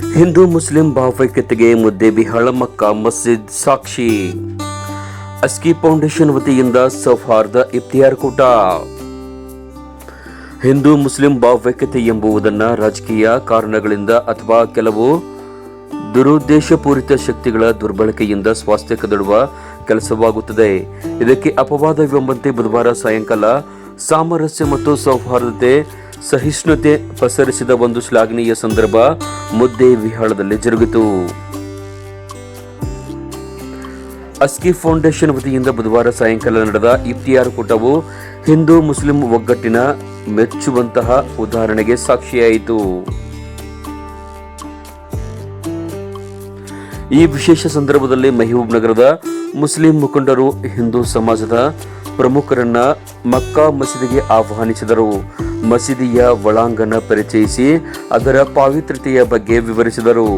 Hindu Muslim ಭಾವೈಕ್ಯತೆಗೆ Muddebihal ಮಕ್ಕಾ ಮಸ್ಜಿದ್ ಸಾಕ್ಷಿ. ಅಸ್ಕಿ foundation ವತಿಯಿಂದ ಸೌಹಾರ್ದ ಇಫ್ತಿಯಾರ್ ಕೂಟ. ಹಿಂದೂ ಮುಸ್ಲಿಂ ಭಾವೈಕ್ಯತೆ ಎಂಬುದನ್ನು ರಾಜಕೀಯ ಕಾರಣಗಳಿಂದ ಅಥವಾ ಕೆಲವು ದುರುದ್ದೇಶಪೂರಿತ ಶಕ್ತಿಗಳ ದುರ್ಬಳಕೆಯಿಂದ ಸ್ವಾಸ್ಥ್ಯ ಕದಡುವ ಕೆಲಸವಾಗುತ್ತದೆ. ಇದಕ್ಕೆ ಅಪವಾದವೆಂಬಂತೆ ಬುಧವಾರ ಸಾಯಂಕಾಲ ಸಾಮರಸ್ಯ ಮತ್ತು ಸೌಹಾರ್ದತೆ ಸಹಿಷ್ಣುತೆ ಪಸರಿಸಿದ ಒಂದು ಶ್ಲಾಘನೀಯ ಸಂದರ್ಭ ಮುದ್ದೇಬಿಹಾಳದಲ್ಲಿ ಜರುಗಿತು. ಅಸ್ಕಿ ಫೌಂಡೇಶನ್ ವತಿಯಿಂದ ಬುಧವಾರ ಸಾಯಂಕಾಲ ನಡೆದ ಇಫ್ತಿಯಾರ್ ಕೂಟವು ಹಿಂದೂ ಮುಸ್ಲಿಂ ಒಗ್ಗಟ್ಟಿನ ಮೆಚ್ಚುವಂತಹ ಉದಾಹರಣೆಗೆ ಸಾಕ್ಷಿಯಾಯಿತು. ಈ ವಿಶೇಷ ಸಂದರ್ಭದಲ್ಲಿ ಮೆಹಬೂಬ್ ನಗರದ ಮುಸ್ಲಿಂ ಮುಖಂಡರು ಹಿಂದೂ ಸಮಾಜದ ಪ್ರಮುಖರನ್ನ ಮಕ್ಕಾ ಮಸೀದಿಗೆ ಆಹ್ವಾನಿಸಿದರು. ಮಸೀದಿಯ ಒಳಾಂಗಣ ಪರಿಚಯಿಸಿ ಅದರ ಪಾವಿತ್ರತೆಯ ಬಗ್ಗೆ ವಿವರಿಸಿದರು.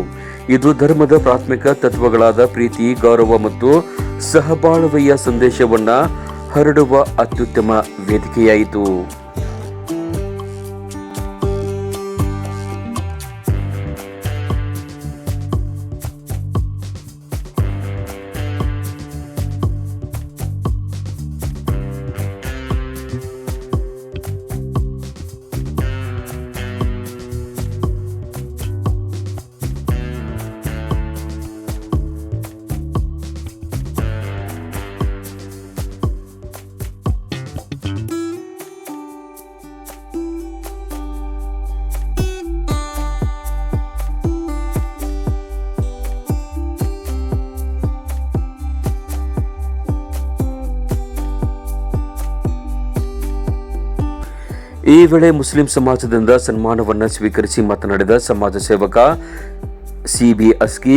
ಇದು ಧರ್ಮದ ಪ್ರಾಥಮಿಕ ತತ್ವಗಳಾದ ಪ್ರೀತಿ, ಗೌರವ ಮತ್ತು ಸಹಬಾಳ್ವೆಯ ಸಂದೇಶವನ್ನ ಹರಡುವ ಅತ್ಯುತ್ತಮ ವೇದಿಕೆಯಾಯಿತು. ಈ ವೇಳೆ ಮುಸ್ಲಿಂ ಸಮಾಜದಿಂದ ಸನ್ಮಾನವನ್ನು ಸ್ವೀಕರಿಸಿ ಮಾತನಾಡಿದ ಸಮಾಜ ಸೇವಕ ಸಿಬಿ ಅಸ್ಕಿ,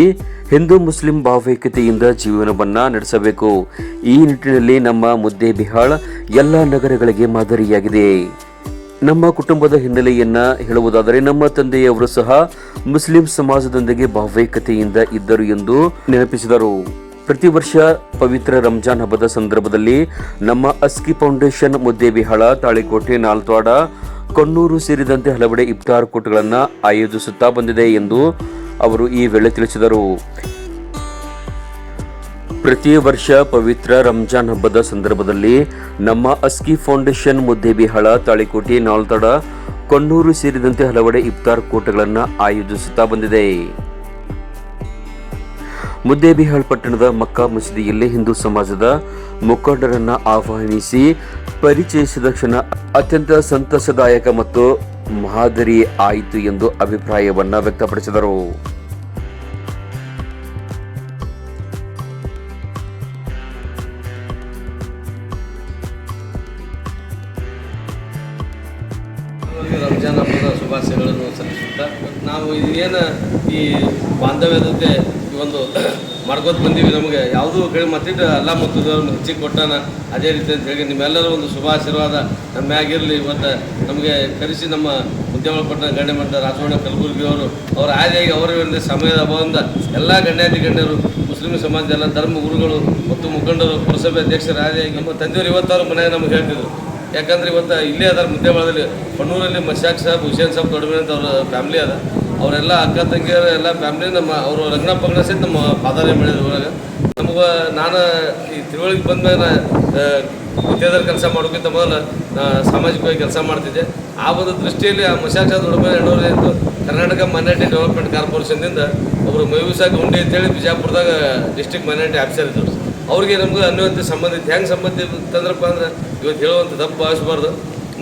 ಹಿಂದೂ ಮುಸ್ಲಿಂ ಭಾವೈಕ್ಯತೆಯಿಂದ ಜೀವನವನ್ನ ನಡೆಸಬೇಕು. ಈ ನಿಟ್ಟಿನಲ್ಲಿ ನಮ್ಮ ಮುದ್ದೇಬಿಹಾಳ್ ಎಲ್ಲ ನಗರಗಳಿಗೆ ಮಾದರಿಯಾಗಿದೆ. ನಮ್ಮ ಕುಟುಂಬದ ಹಿನ್ನೆಲೆಯನ್ನ ಹೇಳುವುದಾದರೆ ನಮ್ಮ ತಂದೆಯವರು ಸಹ ಮುಸ್ಲಿಂ ಸಮಾಜದೊಂದಿಗೆ ಭಾವೈಕ್ಯತೆಯಿಂದ ಇದ್ದರು ಎಂದು ನೆನಪಿಸಿದರು. ಪ್ರತಿ ವರ್ಷ ಪವಿತ್ರ ರಂಜಾನ್ ಹಬ್ಬದ ಸಂದರ್ಭದಲ್ಲಿ ನಮ್ಮ ಅಸ್ಕಿ ಫೌಂಡೇಶನ್ ಮುದ್ದೇಬಿಹಾಳ, ತಾಳಿಕೋಟೆ, ನಾಲ್ತ್ವಾಡ, ಕೊಣ್ಣೂರು ಸೇರಿದಂತೆ ಹಲವೆಡೆ ಇಫ್ತಾರ್ ಕೂಟಗಳನ್ನು ಆಯೋಜಿಸುತ್ತಾ ಬಂದಿದೆ ಎಂದು ಅವರು ಈ ವೇಳೆ ತಿಳಿಸಿದರು. ಪ್ರತಿ ವರ್ಷ ಪವಿತ್ರ ರಂಜಾನ್ ಹಬ್ಬದ ಸಂದರ್ಭದಲ್ಲಿ ನಮ್ಮ ಅಸ್ಕಿ ಫೌಂಡೇಶನ್ ಮುದ್ದೇಬಿಹಾಳ, ತಾಳಿಕೋಟೆ, ನಾಲ್ತ್ವಾಡ, ಕೊಣ್ಣೂರು ಸೇರಿದಂತೆ ಹಲವೆಡೆ ಇಫ್ತಾರ್ ಕೂಟಗಳನ್ನು ಆಯೋಜಿಸುತ್ತಾ ಬಂದಿದೆ. ಮುದ್ದೇಬಿಹಾಳ್ ಪಟ್ಟಣದ ಮಕ್ಕಾ ಮಸೀದಿಯಲ್ಲಿ ಹಿಂದೂ ಸಮಾಜದ ಮುಖಂಡರನ್ನ ಆಹ್ವಾನಿಸಿ ಪರಿಚಯಿಸಿದ ಕ್ಷಣ ಅತ್ಯಂತ ಸಂತಸದಾಯಕ ಮತ್ತು ಮಾದರಿ ಆಯಿತು ಎಂದು ಅಭಿಪ್ರಾಯವನ್ನ ವ್ಯಕ್ತಪಡಿಸಿದರು. ರಂಜಾನ್ ಹಬ್ಬದ ಶುಭಾಶಯಗಳನ್ನು ಸಲ್ಲಿಸುತ್ತಾ ನಾವು ಏನು ಈ ಬಾಂಧವ್ಯತೆ ಒಂದು ಮಾಡ್ಕೋತ ಬಂದೀವಿ. ನಮಗೆ ಯಾವುದೂ ಕಡೆ ಮತ್ತಿಟ್ಟು ಅಲ್ಲ ಮತ್ತು ಹೆಚ್ಚಿಗೆ ಕೊಟ್ಟಾನ. ಅದೇ ರೀತಿ ಅಂತ ಹೇಳಿ ನಿಮ್ಮೆಲ್ಲರೂ ಒಂದು ಶುಭಾಶೀರ್ವಾದ ನಮ್ಮ ಮ್ಯಾಗಿರಲಿ. ಇವತ್ತು ನಮಗೆ ಕರೆಸಿ ನಮ್ಮ ಮುದ್ದೇಬಿಹಾಳ್ ಪಟ್ಟಣ ಗಣ್ಯ ಮಟ್ಟ ರಾಜವಣ್ಣ ಕಲಬುರ್ಗಿ ಅವರು ಅವರ ಆದಿಯಾಗಿ ಅವರ ಸಮಯದ ಅಭಾವದಿಂದ ಎಲ್ಲ ಗಣ್ಯಾತಿ ಗಣ್ಯರು, ಮುಸ್ಲಿಂ ಸಮಾಜದ ಎಲ್ಲ ಧರ್ಮ ಗುರುಗಳು ಮತ್ತು ಮುಖಂಡರು, ಪುರಸಭೆ ಅಧ್ಯಕ್ಷರ ಆದಿಯಾಗಿ ನಮ್ಮ ತಂದೆಯವರು ಇವತ್ತವ್ರ ಮನೆಯಾಗ ನಮ್ಗೆ ಹೇಳ್ತಿದ್ರು. ಯಾಕಂದ್ರೆ ಇವತ್ತು ಇಲ್ಲೇ ಅದಾರ ಮುದ್ದೇಬಿಹಾಳದಲ್ಲಿ ಕೊಣ್ಣೂರಲ್ಲಿ ಮಶಾಕ್ ಸಾಬ್, ಹುಸೇನ್ ಸಾಬ್ ದೊಡ್ಡಮನೆ ಅಂತ ಅವ್ರ ಫ್ಯಾಮ್ಲಿ ಅದ. ಅವರೆಲ್ಲ ಅಕ್ಕ ತಂಗಿಯರು ಎಲ್ಲ ಫ್ಯಾಮ್ಲಿ ನಮ್ಮ ಅವರು ಲಗ್ನ ಪಗ್ನ ಸಹಿತ ನಮ್ಮ ಪಾದಾರ್ಯ ಮಾಡಿದ್ರು. ಊರಾಗ ನಮಗೆ ನಾನು ಈ ತಿಳುವಳಿಗೆ ಬಂದ್ಮೇಲೆ ವಿದ್ಯಾದಾರ ಕೆಲಸ ಮಾಡೋಕ್ಕಿಂತ ಮೊದಲು ಸಾಮಾಜಿಕವಾಗಿ ಕೆಲಸ ಮಾಡ್ತಿದ್ದೆ. ಆ ಒಂದು ದೃಷ್ಟಿಯಲ್ಲಿ ಆ ಮಶಾಕ್ ಸಾಬ್ ದೊಡ್ಡಮನೆ ಎಣ್ಣೂರು ಎಂದು ಕರ್ನಾಟಕ ಮೈನಾರಿಟಿ ಡೆವಲಪ್ಮೆಂಟ್ ಕಾರ್ಪೊರೇಷನ್ದಿಂದ ಒಬ್ಬರು ಮೈಬೂಸಾ ಗುಂಡಿ ಅಂತೇಳಿ ಬಿಜಾಪುರದಾಗ ಡಿಸ್ಟ್ರಿಕ್ಟ್ ಮೈನಾರಿಟಿ ಆಫೀಸರ್ ಇದ್ದರು. ಅವ್ರಿಗೆ ನಮ್ಗೆ ಅನ್ಯೋನ್ಯತೆ ಸಂಬಂಧ ಇತ್ತು. ಹೆಂಗೆ ಸಂಬಂಧ ತಂದ್ರಪ್ಪ ಅಂದ್ರೆ ಇವತ್ತು ಹೇಳುವಂಥ ತಪ್ಪು ಭಾವಿಸ್ಬಾರ್ದು.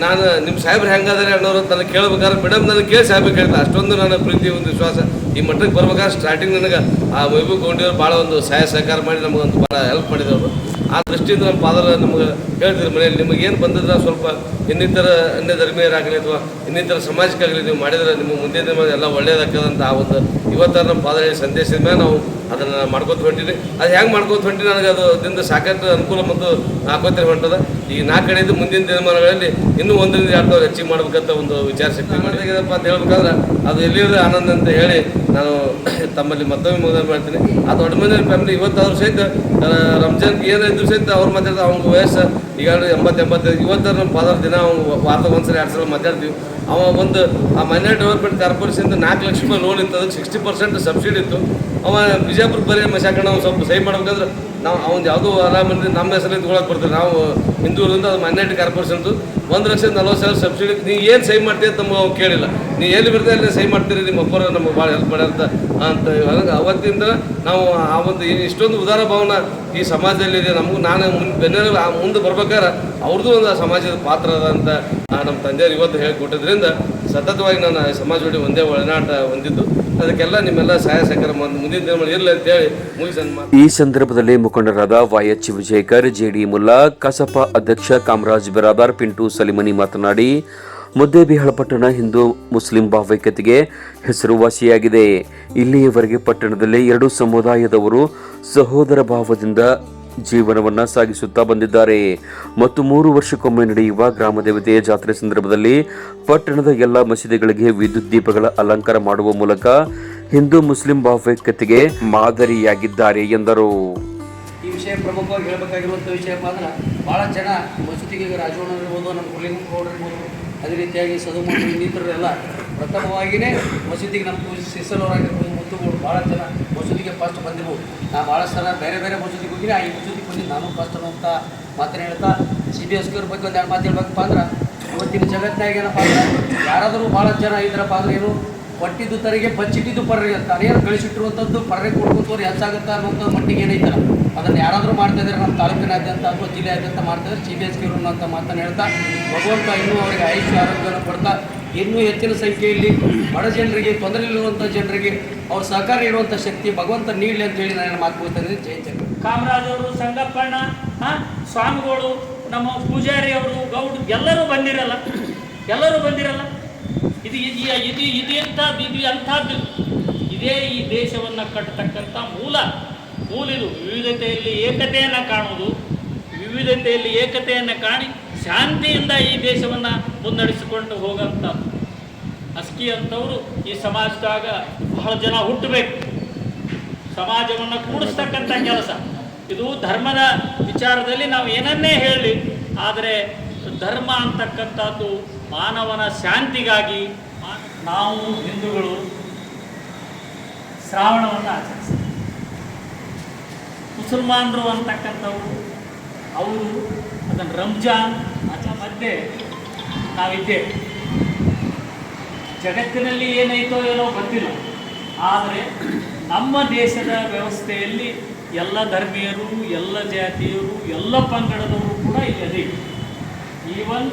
ನಾನು ನಿಮ್ಮ ಸಾಹೇಬ್ರು ಹೆಂಗಾದ್ರೆ ಅನ್ನೋರು ಅಂತ ನನಗೆ ಕೇಳ್ಬೇಕಾದ್ರೆ ಮೇಡಮ್ ನನಗೆ ಕೇಳಿ ಸಾಹೇಬ್ರಿಗೆ ಕೇಳ್ತಾ ಅಷ್ಟೊಂದು ನನ್ನ ಪ್ರೀತಿ ಒಂದು ವಿಶ್ವಾಸ. ಈ ಮಟ್ಟಕ್ಕೆ ಬರ್ಬೇಕಾದ್ರೆ ಸ್ಟಾರ್ಟಿಂಗ್ ನನಗೆ ಆ ಮೈಬೂಬ್ ಗೌಂಡಿಯವರು ಭಾಳ ಒಂದು ಸಹಾಯ ಸಹಕಾರ ಮಾಡಿ ನಮಗೊಂದು ಭಾಳ ಹೆಲ್ಪ್ ಮಾಡಿದವರು. ಆ ದೃಷ್ಟಿಯಿಂದ ನಮ್ಮ ಫಾದರ್ ನಮ್ಗೆ ಹೇಳ್ತಿದ್ರು, ಮನೆಯಲ್ಲಿ ನಿಮಗೇನು ಬಂದಿದ್ರೆ ಸ್ವಲ್ಪ ಇನ್ನಿತರ ಅನ್ಯ ಧರ್ಮೀಯರಾಗಲಿ ಅಥವಾ ಇನ್ನಿತರ ಸಮಾಜಕ್ಕಾಗಲಿ ನೀವು ಮಾಡಿದರೆ ನಿಮ್ಮ ಮುಂದಿನ ದಿನ ಎಲ್ಲ ಒಳ್ಳೆಯದಾಗ್ತದಂತ ಆ ಒಂದು ಇವತ್ತಾರು ನಮ್ಮ ಫಾದರ್ ಹೇಳಿ ಸಂದೇಶದ ಮೇಲೆ ನಾವು ಅದನ್ನು ಮಾಡ್ಕೋತ ಹೊಂಟಿನಿ. ಅದು ಹೆಂಗೆ ಮಾಡ್ಕೋತ ಹೊಂಟಿನಿ ನನಗೆ ಅದು ಅದರಿಂದ ಸಾಕಷ್ಟು ಅನುಕೂಲ ಮತ್ತು ಆಕೋತ್ತರ ಹೊಂಟದ. ಈಗ 4 ಕಡೆಯಿಂದ ಮುಂದಿನ ದಿನಮಾನಗಳಲ್ಲಿ ಇನ್ನೂ 1ರಿಂದ 2 ಸಾವಿರ ಹೆಚ್ಚಿಗೆ ಮಾಡ್ಬೇಕಂತ ಒಂದು ವಿಚಾರ ಶಕ್ತಿ ಮಾಡಿದಪ್ಪ ಅಂತ ಹೇಳ್ಬೇಕಾದ್ರೆ ಅದು ಎಲ್ಲಿರೋದು ಆನಂದ ಅಂತ ಹೇಳಿ ನಾನು ತಮ್ಮಲ್ಲಿ ಮತ್ತೊಮ್ಮೆ ಮುಗಿದ ಮಾಡ್ತೀನಿ. ಆ ದೊಡ್ಡ ಮಂದಿ ಫ್ಯಾಮಿಲಿ ಇವತ್ತಾದ್ರೂ ಸಹಿತ ರಂಜಾನ್ಗೆ ಏನಾದ್ರು ಸಹಿತ ಅವ್ರು ಮಾತಾಡ್ತಾರೆ. ಅವ್ನ ವಯಸ್ಸು ಈಗ 80-85 ಇವತ್ತಾರು ನಮ್ಮ ಫಾದರ್ ದಿನ ಅವ್ನು ವಾರದಾಗ 1 ಸಲ 2 ಸಲ ಮಾತಾಡ್ತೀವಿ. ಅವ ಒಂದು ಆ ಮೈನಾರಿಟಿ ಡೆವಲಪ್ಮೆಂಟ್ ಕಾರ್ಪೊರೇಷನ್ 4 ಲಕ್ಷ ರೂಪಾಯಿ ಲೋನ್ ಇತ್ತು, ಅದಕ್ಕೆ 60% ಸಬ್ಸಿಡಿ ಇತ್ತು. ಅವ ಬಿಜಾಪುರ ಬರೀ ಮಶಾಕಣ ಒಂದು ಸ್ವಲ್ಪ ಸಹಿ ಮಾಡ್ಬೇಕಂದ್ರೆ ನಾವು ಅವ್ನು ಯಾವುದೋ ಆರಾಮಂದಿ ನಮ್ಮ ಹೆಸರಲ್ಲಿ ತೊಗೊಳಕ್ಕೆ ಬರ್ತೀವಿ. ನಾವು ಹಿಂದೂರಿಂದ ಅದು ಮೈನಾರಿಟಿ ಕಾರ್ಪೊರೇಷನ್ದು 1,40,000 ಸಬ್ಸಿಡಿ. ನೀವು ಏನು ಸಹಿ ಮಾಡ್ತೀವಿ ಅಂತ ನಮ್ಗೆ ಅವ್ನು ಕೇಳಿಲ್ಲ. ನೀವು ಎಲ್ಲಿ ಬರ್ತೀವಿ ಅಲ್ಲಿ ಸಹಿ ಮಾಡ್ತೀರಿ, ನಿಮ್ಮ ಒಬ್ಬರು ನಮಗೆ ಭಾಳ ಹೆಲ್ಪ್ ಮಾಡ್ಯಾರ ಅಂತ ಹಂಗೆ ಅವತ್ತಿಂದ ನಾವು ಆ ಒಂದು ಇಷ್ಟೊಂದು ಉದಾರ ಭಾವನ ಈ ಸಮಾಜದಲ್ಲಿದೆ. ನಮಗೂ ನಾನು ಮುಂದೆ ಬರ್ಬೇಕಾದ್ರೆ ಅವ್ರದ್ದು ಒಂದು ಸಮಾಜದ ಪಾತ್ರ ಅದ ಅಂತ ನಮ್ಮ ತಂದೆಯವರು ಇವತ್ತು ಹೇಳಿಕೊಟ್ಟಿದ್ರಿಂದ ಸತತವಾಗಿ ನಾನು ಸಮಾಜ ಜೋಡಿ ಒಂದೇ ಒಳನಾಟ ಹೊಂದಿದ್ದು. ಅದಕ್ಕೆಲ್ಲ ನಿಮ್ಮೆಲ್ಲ ಸಹಾಯ ಸಹಕಾರ ಮುಂದಿನ ದಿನಗಳು ಇರಲಿ ಅಂತೇಳಿ ಮುಗಿಸನ್. ಈ ಸಂದರ್ಭದಲ್ಲಿ ಮುಖಂಡರಾದ YH ವಿಜಯಕರ್, JD ಮುಲ್ಲಾ, ಕಸಪ ಅಧ್ಯಕ್ಷ ಕಾಮರಾಜ್ ಬಿರಾದಾರ್, ಪಿಂಟು ಸಲಿಮನಿ ಮಾತನಾಡಿ ಮುದ್ದೇಬಿಹಾಳ ಪಟ್ಟಣ ಹಿಂದೂ ಮುಸ್ಲಿಂ ಭಾವೈಕ್ಯತೆಗೆ ಹೆಸರುವಾಸಿಯಾಗಿದೆ. ಇಲ್ಲಿಯವರೆಗೆ ಪಟ್ಟಣದಲ್ಲಿ 2 ಸಮುದಾಯದವರು ಸಹೋದರ ಭಾವದಿಂದ ಜೀವನವನ್ನು ಸಾಗಿಸುತ್ತಾ ಬಂದಿದ್ದಾರೆ ಮತ್ತು 3 ವರ್ಷಕ್ಕೊಮ್ಮೆ ನಡೆಯುವ ಗ್ರಾಮ ದೇವತೆಯ ಜಾತ್ರೆ ಸಂದರ್ಭದಲ್ಲಿ ಪಟ್ಟಣದ ಎಲ್ಲ ಮಸೀದಿಗಳಿಗೆ ವಿದ್ಯುತ್ ದೀಪಗಳ ಅಲಂಕಾರ ಮಾಡುವ ಮೂಲಕ ಹಿಂದೂ ಮುಸ್ಲಿಂ ಭಾವೈಕ್ಯತೆಗೆ ಮಾದರಿಯಾಗಿದ್ದಾರೆ ಎಂದರು. ಈ ವಿಷಯ ಪ್ರಮುಖವಾಗಿ ಹೇಳಬೇಕಾಗಿರುವಂಥ ವಿಷಯಪ್ಪ ಅಂದ್ರೆ ಭಾಳ ಜನ ಮಸೂದಿಗೆ ರಾಜವಣ್ಣ ಇರ್ಬೋದು, ನಮ್ಮ ಹುಲಿಗೌಡರು ಇರ್ಬೋದು, ಅದೇ ರೀತಿಯಾಗಿ ಸದುಮೂರು ಇನ್ನಿತರೆಲ್ಲ ಪ್ರಥಮವಾಗಿಯೇ ಮಸೂದಿಗೆ ನಮ್ಮ ಪೂಜೆ ಸಿಸಲವರಾಗಿರ್ಬೋದು, ಮುತ್ತುಗಳು ಭಾಳ ಜನ ಮಸೂದಿಗೆ ಫಸ್ಟ್ ಬಂದಿರ್ಬೋದು. ನಾ ಭಾಳ ಸಲ ಬೇರೆ ಬೇರೆ ಮಸೂದಿಗೆ ಹೋಗಿ ಈ ಮಸೂದಿಗೆ ಬಂದಿದ್ದು ನಾನು ಫಸ್ಟ್ ಅನ್ನೋಂಥ ಮಾತನ್ನು ಹೇಳ್ತಾ CBSK ಅವ್ರ ಬಗ್ಗೆ ಒಂದು 2 ಮಾತು ಹೇಳ್ಬೇಕಪ್ಪ ಅಂದ್ರೆ ಇವತ್ತಿನ ಜಗತ್ತಿನಾಗ ಏನಪ್ಪ ಅಂದ್ರೆ ಯಾರಾದರೂ ಭಾಳ ಜನ ಇದ್ರಪ್ಪ ಅಂದ್ರೆ ಏನು ಒಟ್ಟಿದ್ದು ತರಿಗೆ ಬಚ್ಚಿಟ್ಟಿದ್ದು ಪರ್ರೆ ಅಂತ ಅನೇನು ಗಳಿಸಿಟ್ಟಿರುವಂಥದ್ದು ಪರ್ರೆ ಕೊಡ್ಕೊತವ್ರು ಹೆಚ್ಚಾಗುತ್ತಾ ಅನ್ನೋಂಥ ಮಟ್ಟಿಗೆ ಏನೈತಲ್ಲ ಅದನ್ನು ಯಾರಾದರೂ ಮಾಡ್ತಾಯಿದ್ದಾರೆ. ನಮ್ಮ ತಾಲೂಕಿನಾದ್ಯಂತ ಅಥವಾ ಜಿಲ್ಲೆಯಾದ್ಯಂತ ಮಾಡ್ತಾಯಿದ್ದಾರೆ. CBSK ಅವರು ಅಂತ ಮಾತನ್ನು ಹೇಳ್ತಾ ಭಗವಂತ ಇನ್ನೂ ಅವರಿಗೆ ಆಯುಷ್ಯ ಆರೋಗ್ಯವನ್ನು ಕೊಡ್ತಾ ಇನ್ನೂ ಹೆಚ್ಚಿನ ಸಂಖ್ಯೆಯಲ್ಲಿ ಬಡ ಜನರಿಗೆ, ತೊಂದರೆ ಇರುವಂಥ ಜನರಿಗೆ ಅವ್ರ ಸಹಕಾರ ನೀಡುವಂಥ ಶಕ್ತಿ ಭಗವಂತ ನೀಡಲಿ ಅಂತೇಳಿ ನಾನು ಮಾತುಕೊಳ್ತಾನೆ. ಜೈ ಜಗತ್. ಕಾಮರಾಜ್ ಅವರು, ಸಂಗಪ್ಪಣ್ಣ, ಸ್ವಾಮಿಗಳು, ನಮ್ಮ ಪೂಜಾರಿ ಅವರು, ಗೌಡ್ ಎಲ್ಲರೂ ಬಂದಿರಲ್ಲ. ಇದು ಅಂಥದ್ದು. ಇದೇ ಈ ದೇಶವನ್ನು ಕಟ್ಟತಕ್ಕಂಥ ಮೂಲಿದು ವಿವಿಧತೆಯಲ್ಲಿ ಏಕತೆಯನ್ನು ಕಾಣುವುದು, ವಿವಿಧತೆಯಲ್ಲಿ ಏಕತೆಯನ್ನು ಕಾಣಿ ಶಾಂತಿಯಿಂದ ಈ ದೇಶವನ್ನು ಮುನ್ನಡೆಸಿಕೊಂಡು ಹೋಗೋಂಥ ಅಸ್ಕಿ ಅಂತವರು ಈ ಸಮಾಜದಾಗ ಬಹಳ ಜನ ಹುಟ್ಟಬೇಕು. ಸಮಾಜವನ್ನು ಕೂಡಿಸ್ತಕ್ಕಂಥ ಕೆಲಸ ಇದು. ಧರ್ಮದ ವಿಚಾರದಲ್ಲಿ ನಾವು ಏನನ್ನೇ ಹೇಳಲಿ, ಆದರೆ ಧರ್ಮ ಅಂತಕ್ಕಂಥದ್ದು ಮಾನವನ ಶಾಂತಿಗಾಗಿ. ನಾವು ಹಿಂದೂಗಳು ಶ್ರಾವಣವನ್ನು ಆಚರಿಸ್ತೀವಿ. ಮುಸಲ್ಮಾನರು ಅಂತಕ್ಕಂಥವ್ರು ಅವರು ಅದನ್ನು ರಂಜಾನ್ ಮಧ್ಯೆ ನಾವಿದ್ದೇವೆ. ಜಗತ್ತಿನಲ್ಲಿ ಏನೈತೋ ಏನೋ ಗೊತ್ತಿಲ್ಲ, ಆದರೆ ನಮ್ಮ ದೇಶದ ವ್ಯವಸ್ಥೆಯಲ್ಲಿ ಎಲ್ಲ ಧರ್ಮೀಯರು, ಎಲ್ಲ ಜಾತಿಯರು, ಎಲ್ಲ ಪಂಗಡದವರು ಕೂಡ ಇಲ್ಲಿ. ಈವನ್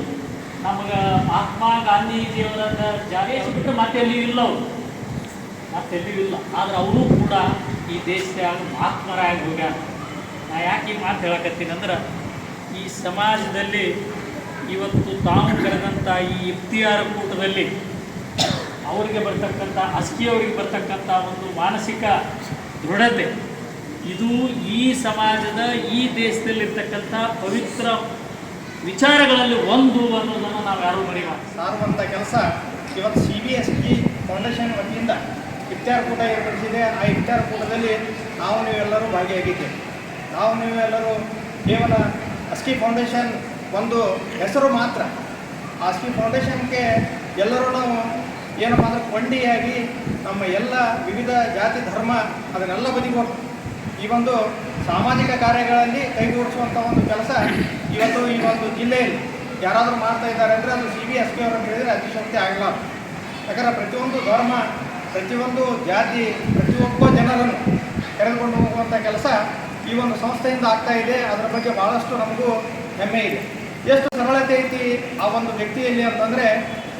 ನಮಗೆ ಮಹಾತ್ಮ ಗಾಂಧೀಜಿಯವರ ಜಾತಿ ಬಿಟ್ಟು ಮತ್ತೆಲ್ಲಿಯೂ ಇಲ್ಲ, ಆದರೆ ಅವರು ಕೂಡ ಈ ದೇಶದಾಗ ಮಹಾತ್ಮರಾಗಿ ಹೋಗ್ಯಾರ. ನಾ ಯಾಕೆ ಈ ಮಾತು ಹೇಳಕತ್ತೀನಿ ಅಂದ್ರೆ, ಈ ಸಮಾಜದಲ್ಲಿ ಇವತ್ತು ತಾವು ಕರೆದಂಥ ಈ ಇಫ್ತಿಯಾರ ಕೂಟದಲ್ಲಿ ಅವರಿಗೆ ಬರ್ತಕ್ಕಂಥ ಅಸ್ಕಿಯವರಿಗೆ ಬರ್ತಕ್ಕಂಥ ಒಂದು ಮಾನಸಿಕ ದೃಢತೆ, ಇದು ಈ ಸಮಾಜದ, ಈ ದೇಶದಲ್ಲಿರ್ತಕ್ಕಂಥ ಪವಿತ್ರ ವಿಚಾರಗಳಲ್ಲಿ ಒಂದು ಅನ್ನೋದನ್ನು ನಾವು ಯಾರೂ ಮರೆಯಬಾರದು. ಸಾರುವಂಥ ಕೆಲಸ ಇವತ್ತು CBSK ಫೌಂಡೇಶನ್ ವತಿಯಿಂದ ಇಫ್ತಾರ್ ಕೂಟ ಏರ್ಪಡಿಸಿದೆ. ಆ ಇಫ್ತಾರ್ ಕೂಟದಲ್ಲಿ ನೀವೆಲ್ಲರೂ ಭಾಗಿಯಾಗಿದ್ದೇವೆ. ನೀವೆಲ್ಲರೂ ಕೇವಲ ಅಸ್ಕಿ ಫೌಂಡೇಶನ್ ಒಂದು ಹೆಸರು ಮಾತ್ರ. ಆ ಅಸ್ಕಿ ಫೌಂಡೇಶನ್ಗೆ ಎಲ್ಲರೂ ನಾವು ಏನಪ್ಪ ಅಂದ್ರೆ ಕೊಂಡಿಯಾಗಿ ನಮ್ಮ ಎಲ್ಲ ವಿವಿಧ ಜಾತಿ ಧರ್ಮ ಅದನ್ನೆಲ್ಲ ಬದಿಗೊಟ್ಟು ಈ ಒಂದು ಸಾಮಾಜಿಕ ಕಾರ್ಯಗಳಲ್ಲಿ ಕೈಗೂಡಿಸುವಂಥ ಒಂದು ಕೆಲಸ ಇವತ್ತು ಈ ಒಂದು ಜಿಲ್ಲೆಯಲ್ಲಿ ಯಾರಾದರೂ ಮಾಡ್ತಾ ಇದ್ದಾರೆ ಅಂದರೆ ಅದು CBSK ಅವರು ಅಂತ ಹೇಳಿದರೆ ಅತಿಶಕ್ತಿ ಆಗಲ್ಲ. ಯಾಕಂದರೆ ಪ್ರತಿಯೊಂದು ಧರ್ಮ, ಪ್ರತಿಯೊಂದು ಜಾತಿ, ಪ್ರತಿಯೊಬ್ಬ ಜನರನ್ನು ಕರೆದುಕೊಂಡು ಹೋಗುವಂಥ ಕೆಲಸ ಈ ಒಂದು ಸಂಸ್ಥೆಯಿಂದ ಆಗ್ತಾ ಇದೆ. ಅದರ ಬಗ್ಗೆ ಭಾಳಷ್ಟು ನಮಗೂ ಹೆಮ್ಮೆ ಇದೆ. ಎಷ್ಟು ಸರಳತೆ ಐತಿ ಆ ಒಂದು ವ್ಯಕ್ತಿಯಲ್ಲಿ ಅಂತಂದರೆ,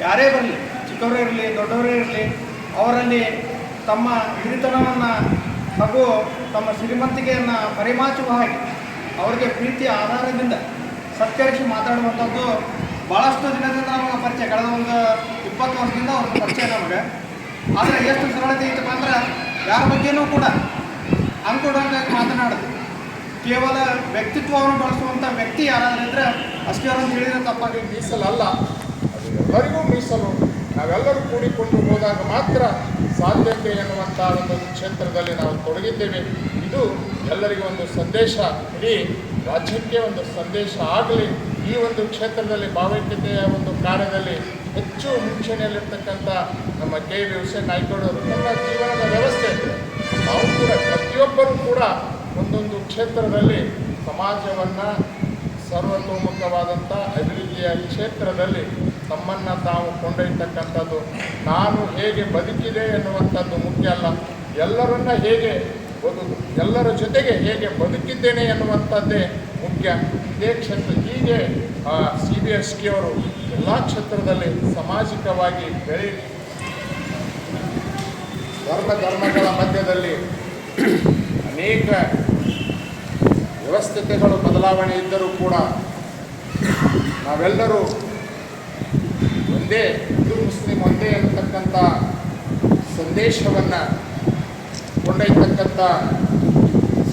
ಯಾರೇ ಬರಲಿ, ಚಿಕ್ಕವರೇ ಇರಲಿ, ದೊಡ್ಡವರೇ ಇರಲಿ, ಅವರಲ್ಲಿ ತಮ್ಮ ಹಿರಿತನವನ್ನು ಹಾಗೂ ತಮ್ಮ ಶ್ರೀಮಂತಿಕೆಯನ್ನು ಪರಿಮಾಚುವ ಹಾಗೆ ಅವರಿಗೆ ಪ್ರೀತಿಯ ಆಧಾರದಿಂದ ಸತ್ಕರಿಸಿ ಮಾತಾಡುವಂಥದ್ದು ಭಾಳಷ್ಟು ದಿನದಿಂದ ನಮಗೆ ಪರಿಚಯ. ಕಳೆದ ಒಂದು 20 ವರ್ಷದಿಂದ ಅವ್ರ ಪರಿಚಯ ನಮಗೆ. ಆದರೆ ಎಷ್ಟು ಸರಳತೆ ಇತ್ತಪ್ಪ ಅಂದ್ರೆ ಯಾರ ಬಗ್ಗೆಯೂ ಕೂಡ ಅಂಕುಡೊಂಕಾಗಿ ಮಾತನಾಡೋದು, ಕೇವಲ ವ್ಯಕ್ತಿತ್ವವನ್ನು ಬಳಸುವಂಥ ವ್ಯಕ್ತಿ ಯಾರಾದರೂ ಇದ್ದರೆ ಅಸ್ಕಿಯವರು ಅಂತ ಹೇಳಿದರೆ ತಪ್ಪಾಗಿ ಮೀಸಲಲ್ಲ, ಅದು ಎಲ್ಲರಿಗೂ ಮೀಸಲು. ನಾವೆಲ್ಲರೂ ಕೂಡಿಕೊಂಡು ಹೋದಾಗ ಮಾತ್ರ ಸಾಧ್ಯತೆ ಎನ್ನುವಂಥ ಒಂದು ಕ್ಷೇತ್ರದಲ್ಲಿ ನಾವು ತೊಡಗಿದ್ದೇವೆ. ಇದು ಎಲ್ಲರಿಗೂ ಒಂದು ಸಂದೇಶ, ಇಡೀ ರಾಜ್ಯಕ್ಕೆ ಒಂದು ಸಂದೇಶ ಆಗಲಿ. ಈ ಒಂದು ಕ್ಷೇತ್ರದಲ್ಲಿ ಭಾವೈಕ್ಯತೆಯ ಒಂದು ಕಾರ್ಯದಲ್ಲಿ ಹೆಚ್ಚು ಮುಂಚೂಣಿಯಲ್ಲಿರ್ತಕ್ಕಂಥ ನಮ್ಮ ಕೆ ವಿ ಹುಸೇನ್ ನಾಯ್ಕರವರು ನಮ್ಮ ಜೀವನದ ವ್ಯವಸ್ಥೆ ನಾವು ಕೂಡ ಪ್ರತಿಯೊಬ್ಬರೂ ಕೂಡ ಒಂದೊಂದು ಕ್ಷೇತ್ರದಲ್ಲಿ ಸಮಾಜವನ್ನು ಸರ್ವತೋಮುಖವಾದಂಥ ಅಭಿವೃದ್ಧಿಯ ಕ್ಷೇತ್ರದಲ್ಲಿ ತಮ್ಮನ್ನು ತಾವು ಕೊಂಡೊಯ್ತಕ್ಕಂಥದ್ದು ನಾನು ಹೇಗೆ ಬದುಕಿದೆ ಎನ್ನುವಂಥದ್ದು ಮುಖ್ಯ ಅಲ್ಲ, ಎಲ್ಲರನ್ನ ಹೇಗೆ ಎಲ್ಲರ ಜೊತೆಗೆ ಹೇಗೆ ಬದುಕಿದ್ದೇನೆ ಎನ್ನುವಂಥದ್ದೇ ಮುಖ್ಯ. ಇದೇ ಕ್ಷೇತ್ರ ಹೀಗೆ CBSK ಅವರು ಎಲ್ಲ ಕ್ಷೇತ್ರದಲ್ಲಿ ಸಾಮಾಜಿಕವಾಗಿ ಧರ್ಮಗಳ ಮಧ್ಯದಲ್ಲಿ ಅನೇಕ ವ್ಯವಸ್ಥಿತೆಗಳು ಬದಲಾವಣೆ ಇದ್ದರೂ ಕೂಡ ನಾವೆಲ್ಲರೂ ಒಂದೇ ಹಿಂದೂ ಮುಸ್ಲಿಂ ಒಂದೇ ಅನ್ನತಕ್ಕಂಥ ಸಂದೇಶವನ್ನು ಕೊಂಡೊಯ್ತಕ್ಕಂಥ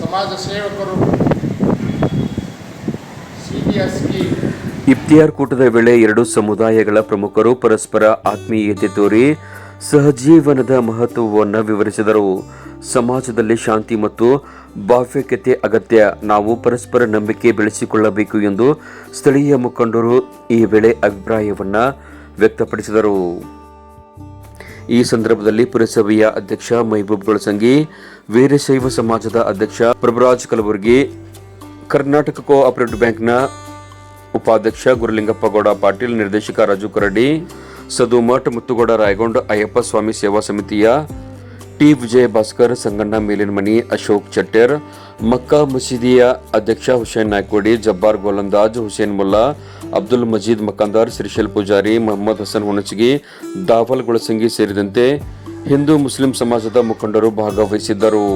ಸಮಾಜ ಸೇವಕರು CBSK ಇಫ್ತಿಯಾರ್ ಕೂಟದ ವೇಳೆ ಎರಡೂ ಸಮುದಾಯಗಳ ಪ್ರಮುಖರು ಪರಸ್ಪರ ಆತ್ಮೀಯತೆ ತೋರಿ ಸಹಜೀವನದ ಮಹತ್ವವನ್ನು ವಿವರಿಸಿದರು. ಸಮಾಜದಲ್ಲಿ ಶಾಂತಿ ಮತ್ತು ಭಾವೈಕ್ಯತೆ ಅಗತ್ಯ, ನಾವು ಪರಸ್ಪರ ನಂಬಿಕೆ ಬೆಳೆಸಿಕೊಳ್ಳಬೇಕು ಎಂದು ಸ್ಥಳೀಯ ಮುಖಂಡರು ಈ ವೇಳೆ ಅಭಿಪ್ರಾಯವನ್ನು ವ್ಯಕ್ತಪಡಿಸಿದರು. ಈ ಸಂದರ್ಭದಲ್ಲಿ ಪುರಸಭೆಯ ಅಧ್ಯಕ್ಷ ಮೈಬೂಬ್ ಗೊಳಸಂಗಿ, ವೀರಶೈವ ಸಮಾಜದ ಅಧ್ಯಕ್ಷ ಪ್ರಭುರಾಜ್ ಕಲಬುರ್ಗಿ, ಕರ್ನಾಟಕ ಕೋಆಪರೇಟಿವ್ ಬ್ಯಾಂಕ್ನ ಉಪಾಧ್ಯಕ್ಷ ಗುರುಲಿಂಗಪ್ಪ ಗೌಡ ಪಾಟೀಲ್, ನಿರ್ದೇಶಕ ರಾಜು ಕರಡಿ, ಸದುಮಠ್ ಮುತ್ತುಗೌಡ ರಾಯಗೊಂಡ್, ಅಯ್ಯಪ್ಪ ಸ್ವಾಮಿ ಸೇವಾ ಸಮಿತಿಯ ಟಿ ವಿಜಯ ಭಾಸ್ಕರ್, ಸಂಗಣ್ಣ ಮೇಲಿನಮನಿ, ಅಶೋಕ್ ಚಟ್ಟೆರ್, ಮಕ್ಕಾ ಮಸೀದಿಯ ಅಧ್ಯಕ್ಷ ಹುಸೇನ್ ನಾಯ್ಕೋಡಿ, ಜಬ್ಬಾರ್ ಗೋಲಂದಾಜ್, ಹುಸೇನ್ ಮುಲ್ಲಾ, ಅಬ್ದುಲ್ ಮಜೀದ್ ಮಕಾಂದಾರ್, ಶ್ರೀಶೈಲ್ ಪೂಜಾರಿ, ಮೊಹಮ್ಮದ್ ಹಸನ್ ಹುಣಚಗಿ, ದಾವಲ್ ಗೊಳಸಂಗಿ ಸೇರಿದಂತೆ ಹಿಂದೂ ಮುಸ್ಲಿಂ ಸಮಾಜದ ಮುಖಂಡರು ಭಾಗವಹಿಸಿದ್ದರು.